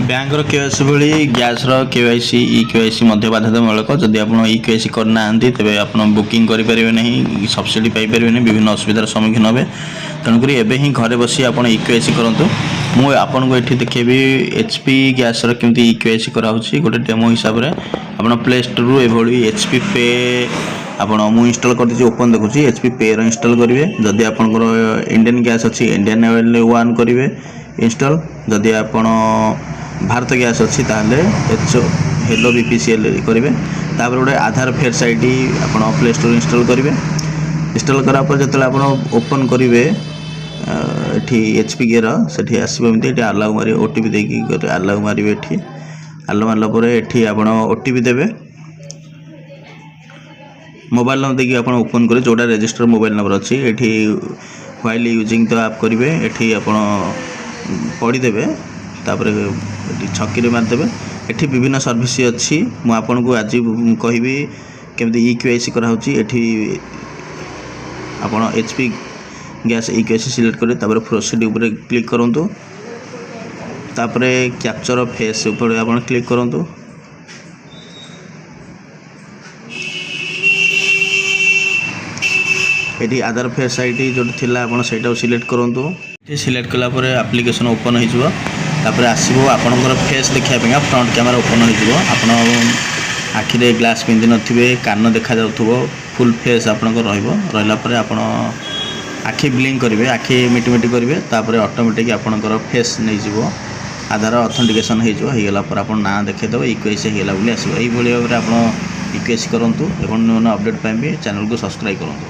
ବ୍ୟାଙ୍କର କେୱାଇସି ଭଳି ଗ୍ୟାସ୍ର କେୱାଇସି ଇ କେୱାଇସି ମଧ୍ୟ ବାଧ୍ୟତାମୂଳକ। ଯଦି ଆପଣ ଇ କେୱାଇସି କରିନାହାନ୍ତି ତେବେ ଆପଣ ବୁକିଂ କରିପାରିବେ ନାହିଁ, ସବସିଡ଼ି ପାଇପାରିବେ ନାହିଁ, ବିଭିନ୍ନ ଅସୁବିଧାର ସମ୍ମୁଖୀନ ହେବେ। ତେଣୁକରି ଏବେ ହିଁ ଘରେ ବସି ଆପଣ ଇ କେୱାଇସି କରନ୍ତୁ। ମୁଁ ଆପଣଙ୍କୁ ଏଠି ଦେଖେଇବି HP ଗ୍ୟାସ୍ର କେମିତି ଇ କେୱାଇସି କରାହେଉଛି ଗୋଟେ ଡେମୋ ହିସାବରେ। ଆପଣ ପ୍ଲେ ଷ୍ଟୋରରୁ ଏଭଳି HP ପେ ଆପଣ ମୁଁ ଇନଷ୍ଟଲ୍ କରିଦେଇଛି, ଓପନ୍ ଦେଖୁଛି HP ପେର ଇନଷ୍ଟଲ୍ କରିବେ। ଯଦି ଆପଣଙ୍କର ଇଣ୍ଡିଆନ୍ ଗ୍ୟାସ୍ ଅଛି ଇଣ୍ଡିଆନ୍ ଅଏଲ୍ 1 କରିବେ ଇନଷ୍ଟଲ୍। ଯଦି ଆପଣ ଭାରତ ଗ୍ୟାସ୍ ଅଛି ତାହେଲେ ହେଲୋ BPCL କରିବେ। ତାପରେ ଗୋଟେ ଆଧାର ଫେସ୍ ID ଆପଣ ପ୍ଲେ ଷ୍ଟୋର ଇନଷ୍ଟଲ୍ କରିବେ। ଇନଷ୍ଟଲ୍ କରା ପରେ ଯେତେବେଳେ ଆପଣ ଓପନ୍ କରିବେ ଏଠି HP ଗେର ସେଠି ଆସିବ ଏମିତି, ଏଠି ଆଲାଉ ମାରିବେ, OTP ଦେଇକି ଆଲାଉ ମାରିବେ। ଏଠି ଆଲାଉ ମାରିଲା ପରେ ଏଠି ଆପଣ OTP ଦେବେ। ମୋବାଇଲ୍ ନମ୍ବର ଦେଇକି ଆପଣ ଓପନ୍ କରିବେ, ଯେଉଁଟା ରେଜିଷ୍ଟର ମୋବାଇଲ୍ ନମ୍ବର ଅଛି। ଏଠି ହ୍ୱାଇଲ୍ ୟୁଜିଂ ଦ ଆପ୍ କରିବେ, ଏଠି ଆପଣ ପଢ଼ିଦେବେ। ତାପରେ ଏଠି ଛକିରେ ମାରିଦେବେ। ଏଠି ବିଭିନ୍ନ ସର୍ଭିସ୍ ଅଛି, ମୁଁ ଆପଣଙ୍କୁ ଆଜି କହିବି କେମିତି ଇ କେୱାଇସି କରାହେଉଛି। ଏଠି ଆପଣ HP ଗ୍ୟାସ୍ ଇ କେୱାଇସି ସିଲେକ୍ଟ କରିବେ, ତାପରେ ପ୍ରୋସିଡ୍ ଉପରେ କ୍ଲିକ୍ କରନ୍ତୁ। ତାପରେ କ୍ୟାପଚର ଫେସ୍ ଉପରେ ଆପଣ କ୍ଲିକ୍ କରନ୍ତୁ। ଏଠି ଆଧାର ଫେସ୍ ID ଯେଉଁଠି ଥିଲା ଆପଣ ସେଇଟାକୁ ସିଲେକ୍ଟ କରନ୍ତୁ। ସିଲେକ୍ଟ କଲା ପରେ ଆପ୍ଲିକେସନ୍ ଓପନ୍ ହୋଇଯିବ। ତାପରେ ଆସିବ ଆପଣଙ୍କର ଫେସ୍ ଦେଖିବା ପାଇଁ ଫ୍ରଣ୍ଟ କ୍ୟାମେରା ଓପନ୍ ହୋଇଯିବ। ଆପଣ ଆଖିରେ ଗ୍ଲାସ୍ ପିନ୍ଧି ନଥିବେ, କାନ ଦେଖାଯାଉଥିବ, ଫୁଲ୍ ଫେସ୍ ଆପଣଙ୍କର ରହିବ। ରହିଲା ପରେ ଆପଣ ଆଖି ବ୍ଲିଙ୍କ୍ କରିବେ, ଆଖି ମିଟିମିଟି କରିବେ। ତାପରେ ଅଟୋମେଟିକ୍ ଆପଣଙ୍କର ଫେସ୍ ନେଇଯିବ, ଆଧାର ଅଥେଣ୍ଟିକେସନ୍ ହେଇଗଲା ପରେ ଆପଣ ନାଁ ଦେଖାଇଦେବେ, ଇ କେୱାଇସି ହେଇଗଲା ବୋଲି ଆସିବ। ଏଇଭଳି ଭାବରେ ଆପଣ ଇ କେୱାଇସି କରନ୍ତୁ ଏବଂ ନୂଆ ନୂଆ ଅପଡ଼େଟ୍ ପାଇଁ ବି ଚ୍ୟାନେଲକୁ ସବସ୍କ୍ରାଇବ୍ କରନ୍ତୁ।